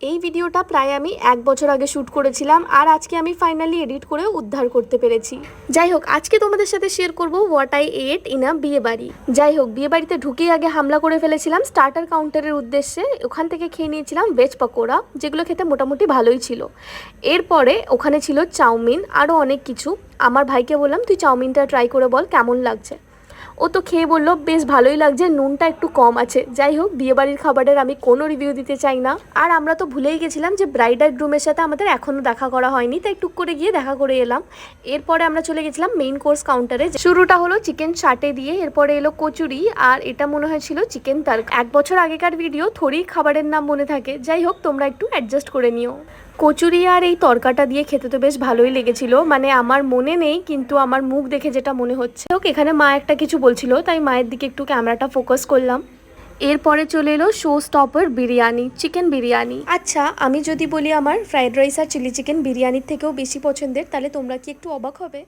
এই ভিডিওটা প্রায় আমি 1 বছর আগে শ্যুট করেছিলাম আর আজকে আমি ফাইনালি এডিট করে উদ্ধার করতে পেরেছি। যাই হোক, আজকে তোমাদের সাথে শেয়ার করব what I ate in a বিয়ে বাড়ি। যাই হোক, বিয়ে বাড়িতে ঢুকেই আগে হামলা করে ফেলেছিলাম স্টার্টার কাউন্টারের উদ্দেশ্যে। ওখান থেকে খেয়ে নিয়েছিলাম ভেজ পকোড়া, যেগুলো খেতে মোটামুটি ভালোই ছিল। এরপরে ওখানে ছিল চাউমিন, আরও অনেক কিছু। আমার ভাইকে বললাম তুই চাউমিনটা ট্রাই করে বল কেমন লাগছে। ও তো খেয়ে বললো বেশ ভালোই লাগছে, নুনটা একটু কম আছে। যাই হোক, বিয়েবাড়ির খাবারের আমি কোনো রিভিউ দিতে চাই না। আর আমরা তো ভুলেই গেছিলাম যে ব্রাইড আর গ্রুমের সাথে আমাদের এখনও দেখা করা হয়নি, তাই টুক করে গিয়ে দেখা করে এলাম। এরপরে আমরা চলে গেছিলাম মেইন কোর্স কাউন্টারে। শুরুটা হলো চিকেন চাটে দিয়ে, এরপরে এলো কচুরি, আর এটা মনে হয়েছিল চিকেন তরকা। 1 বছর আগেকার ভিডিও, থোড়ি খাবারের নাম মনে থাকে। যাই হোক, তোমরা একটু অ্যাডজাস্ট করে নিও। কচুরি আর এই তরকাটা দিয়ে খেতে তো বেশ ভালোই লেগেছিল, মানে আমার মনে নেই কিন্তু আমার মুখ দেখে যেটা মনে হচ্ছে। এখানে মা একটা কিছু বলছিল, তাই মায়ের দিকে একটু ক্যামেরাটা ফোকাস করলাম। এরপরে চলে এলো show stopper biryani, chicken biryani. আচ্ছা, আমি যদি বলি আমার ফ্রাইড রাইস আর চিলি চিকেন বিরিয়ানির থেকেও বেশি পছন্দের, তাহলে তোমরা কি একটু অবাক হবে?